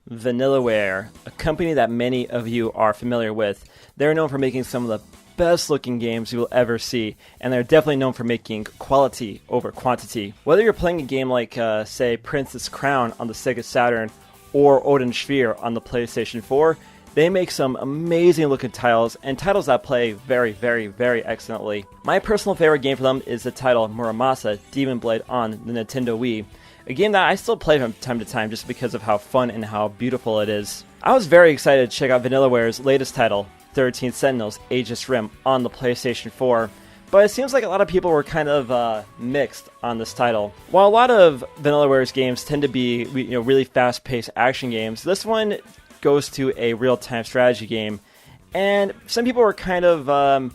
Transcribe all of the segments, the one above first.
Vanilla Ware, a company that many of you are familiar with. They're known for making some of the best looking games you will ever see, and they're definitely known for making quality over quantity. Whether you're playing a game like, say, Princess Crown on the Sega Saturn or Odin Sphere on the PlayStation 4, they make some amazing looking titles, and titles that play very, very, very excellently. My personal favorite game for them is the title Muramasa Demon Blade on the Nintendo Wii, a game that I still play from time to time just because of how fun and how beautiful it is. I was very excited to check out Vanilla Ware's latest title, 13 Sentinels, Aegis Rim, on the PlayStation 4, but it seems like a lot of people were kind of mixed on this title. While a lot of Vanilla Ware's games tend to be really fast-paced action games, this one goes to a real-time strategy game, and some people were kind of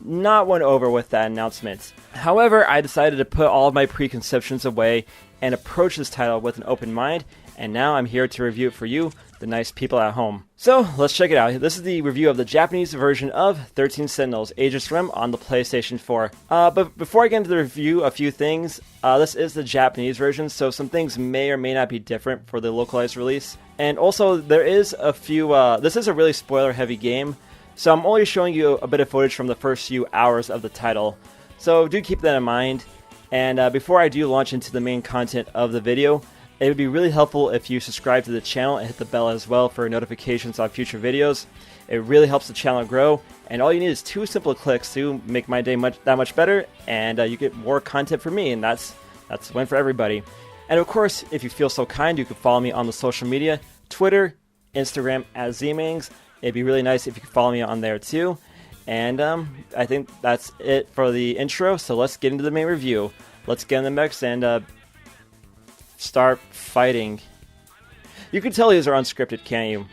not won over with that announcement. However, I decided to put all of my preconceptions away and approach this title with an open mind, and now I'm here to review it for you, the nice people at home. So, let's check it out. This is the review of the Japanese version of 13 Sentinels, Aegis Rim on the PlayStation 4. But before I get into the review, a few things. This is the Japanese version, so some things may or may not be different for the localized release. And also, there is a few, this is a really spoiler-heavy game, so I'm only showing you a bit of footage from the first few hours of the title. So do keep that in mind. And before I do launch into the main content of the video, it would be really helpful if you subscribe to the channel and hit the bell as well for notifications on future videos. It really helps the channel grow, and all you need is 2 simple clicks to make my day that much better, and you get more content from me, and that's a win for everybody. And of course, if you feel so kind, you can follow me on the social media, Twitter, Instagram at ZMangs. It'd be really nice if you could follow me on there too. And I think that's it for the intro, so let's get into the main review. Let's get in the mix and start fighting. You can tell these are unscripted, can't you?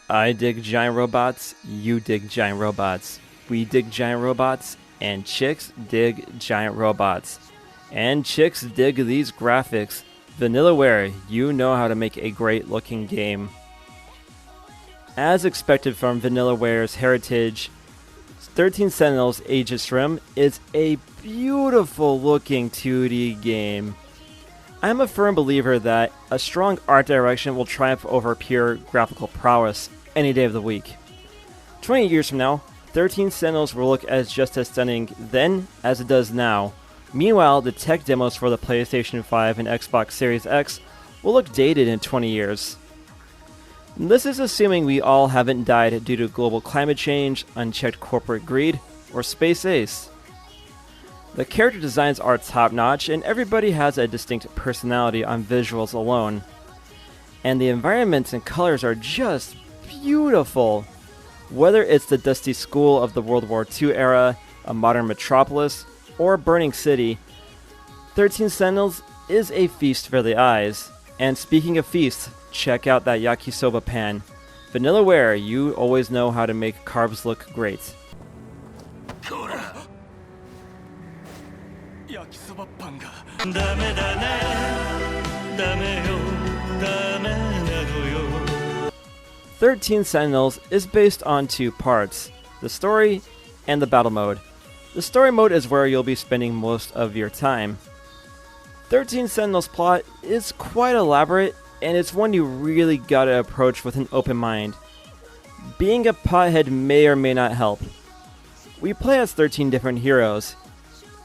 I dig giant robots, you dig giant robots. We dig giant robots, and chicks dig giant robots. And chicks dig these graphics. Vanilla Ware, you know how to make a great looking game. As expected from Vanilla Ware's heritage, 13 Sentinels Aegis Rim is a beautiful looking 2D game. I'm a firm believer that a strong art direction will triumph over pure graphical prowess any day of the week. 20 years from now, 13 Sentinels will look just as stunning then as it does now. Meanwhile, the tech demos for the PlayStation 5 and Xbox Series X will look dated in 20 years. This is assuming we all haven't died due to global climate change, unchecked corporate greed, or space ace. The character designs are top-notch, and everybody has a distinct personality on visuals alone. And the environments and colors are just beautiful. Whether it's the dusty school of the World War II era, a modern metropolis, or a burning city, 13 Sentinels is a feast for the eyes. And speaking of feasts, check out that yakisoba pan. Vanilla Ware, you always know how to make carbs look great. Yakisoba pan ga dame da ne, dame yo, dame na yo. 13 Sentinels is based on 2 parts, the story and the battle mode. The story mode is where you'll be spending most of your time. 13 Sentinels plot is quite elaborate, and it's one you really gotta approach with an open mind. Being a pothead may or may not help. We play as 13 different heroes,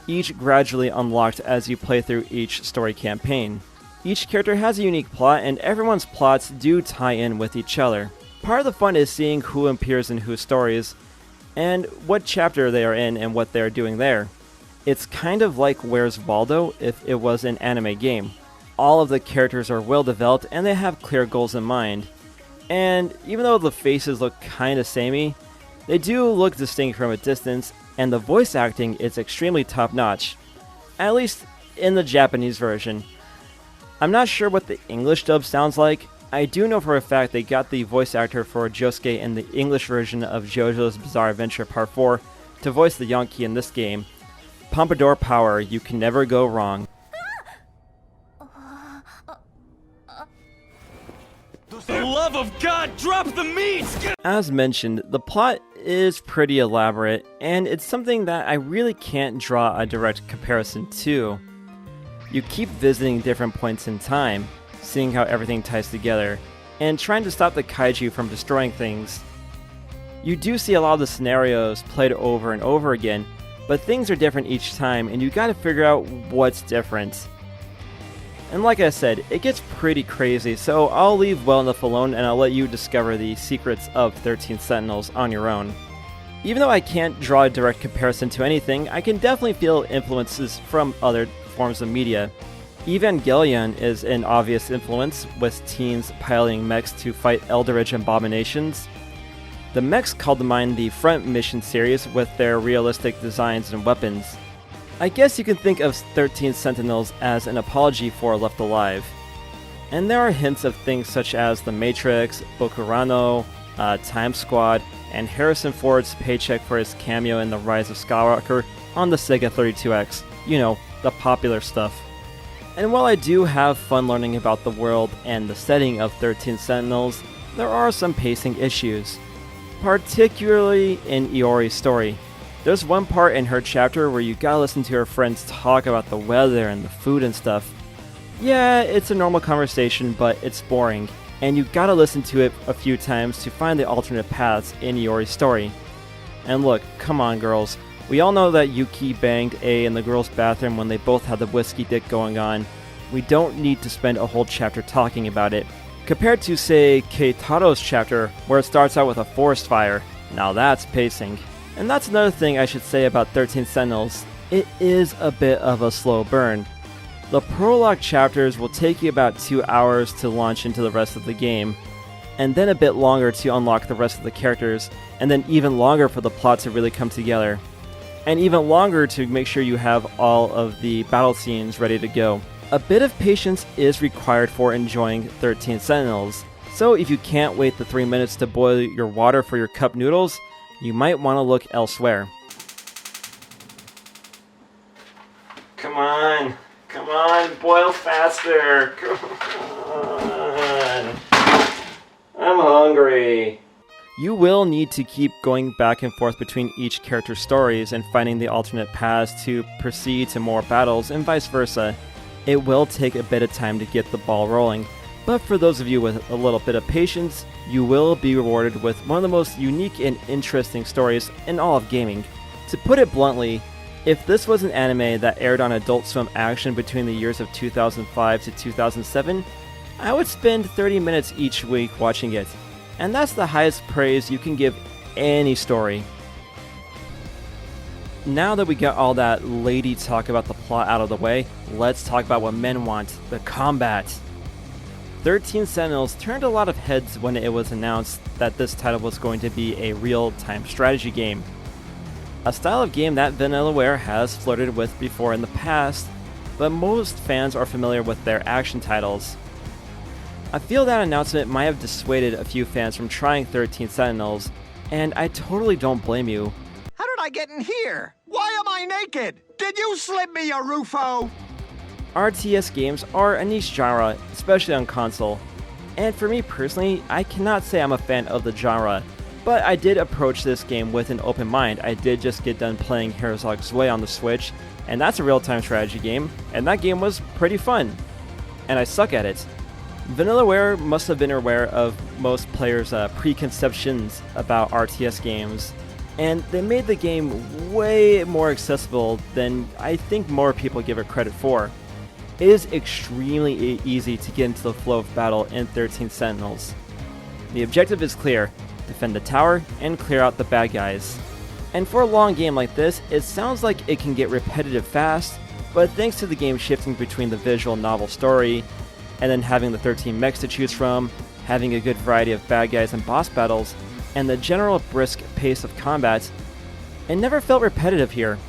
each gradually unlocked as you play through each story campaign. Each character has a unique plot, and everyone's plots do tie in with each other. Part of the fun is seeing who appears in whose stories, and what chapter they are in and what they are doing there. It's kind of like Where's Waldo if it was an anime game. All of the characters are well developed and they have clear goals in mind. And even though the faces look kinda samey, they do look distinct from a distance, and the voice acting is extremely top notch. At least in the Japanese version. I'm not sure what the English dub sounds like. I do know for a fact they got the voice actor for Josuke in the English version of JoJo's Bizarre Adventure Part 4 to voice the Yankee in this game. Pompadour power, you can never go wrong. For the love of God, drop the meat! As mentioned, the plot is pretty elaborate, and it's something that I really can't draw a direct comparison to. You keep visiting different points in time, seeing how everything ties together, and trying to stop the kaiju from destroying things. You do see a lot of the scenarios played over and over again, but things are different each time, and you gotta figure out what's different. And like I said, it gets pretty crazy, so I'll leave well enough alone and I'll let you discover the secrets of 13 Sentinels on your own. Even though I can't draw a direct comparison to anything, I can definitely feel influences from other forms of media. Evangelion is an obvious influence, with teens piloting mechs to fight Eldritch abominations. The mechs called to mind the Front Mission series with their realistic designs and weapons. I guess you can think of 13 Sentinels as an apology for Left Alive. And there are hints of things such as The Matrix, Bokurano, Time Squad, and Harrison Ford's paycheck for his cameo in The Rise of Skywalker on the Sega 32X. You know, the popular stuff. And while I do have fun learning about the world and the setting of 13 Sentinels, there are some pacing issues, particularly in Iori's story. There's one part in her chapter where you gotta listen to her friends talk about the weather and the food and stuff. Yeah, it's a normal conversation, but it's boring, and you gotta listen to it a few times to find the alternate paths in Iori's story. And look, come on girls, we all know that Yuki banged A in the girls' bathroom when they both had the whiskey dick going on. We don't need to spend a whole chapter talking about it. Compared to, say, Keitaro's chapter, where it starts out with a forest fire. Now that's pacing. And that's another thing I should say about 13 Sentinels. It is a bit of a slow burn. The prologue chapters will take you about 2 hours to launch into the rest of the game, and then a bit longer to unlock the rest of the characters, and then even longer for the plot to really come together. And even longer to make sure you have all of the battle scenes ready to go. A bit of patience is required for enjoying 13 Sentinels, so if you can't wait the 3 minutes to boil your water for your cup noodles, you might want to look elsewhere. Come on, boil faster, come on. I'm hungry. You will need to keep going back and forth between each character's stories and finding the alternate paths to proceed to more battles and vice versa. It will take a bit of time to get the ball rolling, but for those of you with a little bit of patience, you will be rewarded with one of the most unique and interesting stories in all of gaming. To put it bluntly, if this was an anime that aired on Adult Swim Action between the years of 2005 to 2007, I would spend 30 minutes each week watching it, and that's the highest praise you can give any story. Now that we got all that lady talk about the plot out of the way, let's talk about what men want, the combat. 13 Sentinels turned a lot of heads when it was announced that this title was going to be a real-time strategy game. A style of game that Vanilla Ware has flirted with before in the past, but most fans are familiar with their action titles. I feel that announcement might have dissuaded a few fans from trying 13 Sentinels, and I totally don't blame you. How did I get in here? Why am I naked? Did you slip me a Rufo? RTS games are a niche genre, especially on console. And for me personally, I cannot say I'm a fan of the genre, but I did approach this game with an open mind. I did just get done playing Herzog Zwei on the Switch, and that's a real-time strategy game, and that game was pretty fun. And I suck at it. Vanilla Ware must have been aware of most players' preconceptions about RTS games, and they made the game way more accessible than I think more people give it credit for. It is extremely easy to get into the flow of battle in 13 Sentinels. The objective is clear: defend the tower and clear out the bad guys. And for a long game like this, it sounds like it can get repetitive fast, but thanks to the game shifting between the visual novel story, and then having the 13 mechs to choose from, having a good variety of bad guys and boss battles, and the general brisk pace of combat, it never felt repetitive here.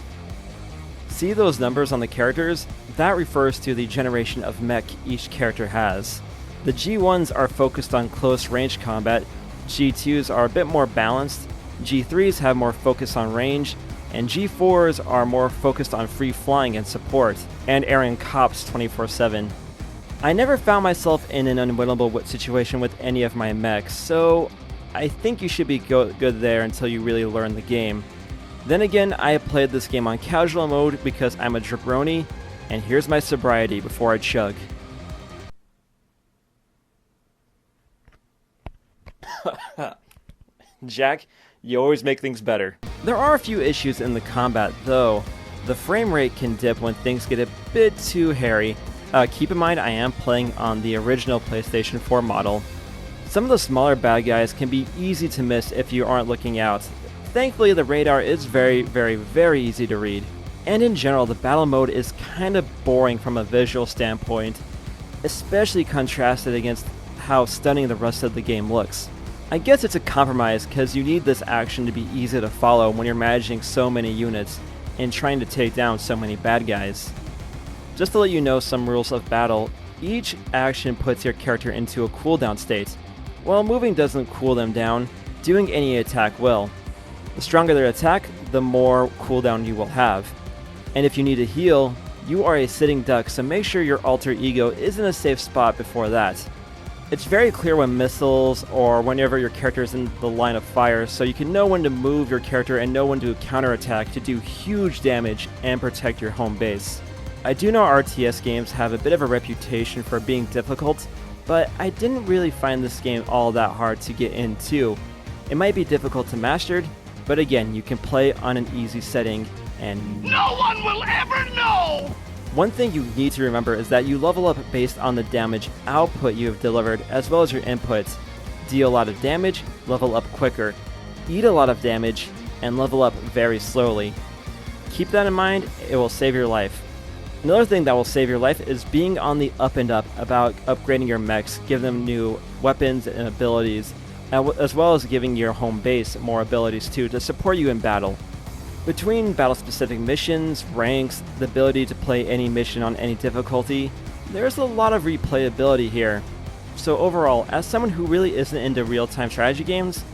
See those numbers on the characters? That refers to the generation of mech each character has. The G1s are focused on close range combat, G2s are a bit more balanced, G3s have more focus on range, and G4s are more focused on free flying and support, and airing cops 24/7. I never found myself in an unwinnable situation with any of my mechs, so I think you should be good there until you really learn the game. Then again, I played this game on casual mode because I'm a jabroni, and here's my sobriety before I chug. Jack, you always make things better. There are a few issues in the combat though. The frame rate can dip when things get a bit too hairy. Keep in mind I am playing on the original PlayStation 4 model. Some of the smaller bad guys can be easy to miss if you aren't looking out. Thankfully the radar is very easy to read. And in general the battle mode is kind of boring from a visual standpoint, especially contrasted against how stunning the rest of the game looks. I guess it's a compromise because you need this action to be easy to follow when you're managing so many units and trying to take down so many bad guys. Just to let you know some rules of battle, each action puts your character into a cooldown state. While moving doesn't cool them down, doing any attack will. The stronger their attack, the more cooldown you will have. And if you need to heal, you are a sitting duck, so make sure your alter ego is in a safe spot before that. It's very clear when missiles or whenever your character is in the line of fire, so you can know when to move your character and know when to counterattack to do huge damage and protect your home base. I do know RTS games have a bit of a reputation for being difficult, but I didn't really find this game all that hard to get into. It might be difficult to master, but again, you can play on an easy setting and No one will ever know! one thing you need to remember is that you level up based on the damage output you have delivered as well as your inputs. Deal a lot of damage, level up quicker. Eat a lot of damage, and level up very slowly. Keep that in mind, it will save your life. Another thing that will save your life is being on the up and up about upgrading your mechs, give them new weapons and abilities, as well as giving your home base more abilities too to support you in battle. Between battle-specific missions, ranks, the ability to play any mission on any difficulty, there's a lot of replayability here. So overall, as someone who really isn't into real-time strategy games,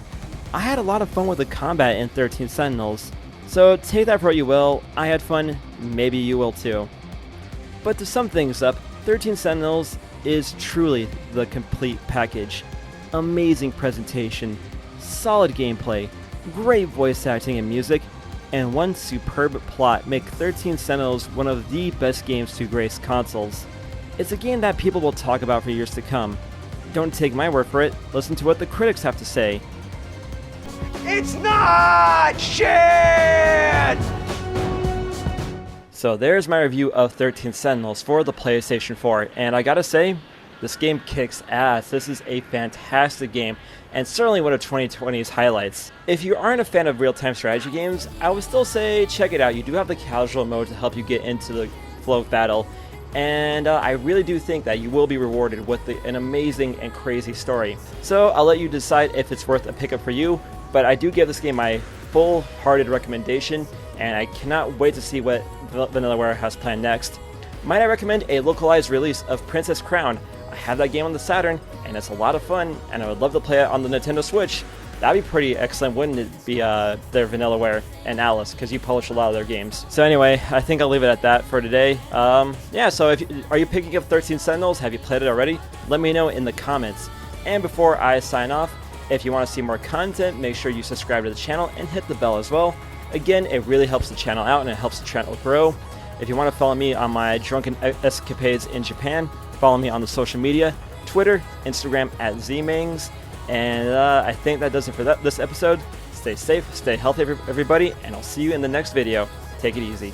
I had a lot of fun with the combat in 13 Sentinels. So take that for what you will, I had fun, maybe you will too. But to sum things up, 13 Sentinels is truly the complete package. Amazing presentation, solid gameplay, great voice acting and music, and one superb plot make 13 Sentinels one of the best games to grace consoles. It's a game that people will talk about for years to come. Don't take my word for it, listen to what the critics have to say. It's not shit! So there's my review of 13 Sentinels for the PlayStation 4, and I gotta say, this game kicks ass. This is a fantastic game, and certainly one of 2020's highlights. If you aren't a fan of real-time strategy games, I would still say check it out. You do have the casual mode to help you get into the flow of battle, and I really do think that you will be rewarded with an amazing and crazy story. So I'll let you decide if it's worth a pickup for you, but I do give this game my full-hearted recommendation, and I cannot wait to see what Vanilla Ware has planned next. Might I recommend a localized release of Princess Crown? I have that game on the Saturn, and it's a lot of fun, and I would love to play it on the Nintendo Switch. That'd be pretty excellent, wouldn't it be, their Vanilla Ware and Atlus, because you publish a lot of their games. So anyway, I think I'll leave it at that for today. Yeah, so are you picking up 13 Sentinels? Have you played it already? Let me know in the comments. And before I sign off, if you want to see more content, make sure you subscribe to the channel and hit the bell as well. Again, it really helps the channel out, and it helps the channel grow. If you want to follow me on my drunken escapades in Japan, follow me on the social media, Twitter, Instagram @zmangs. And I think that does it for this episode. Stay safe, stay healthy, everybody, and I'll see you in the next video. Take it easy.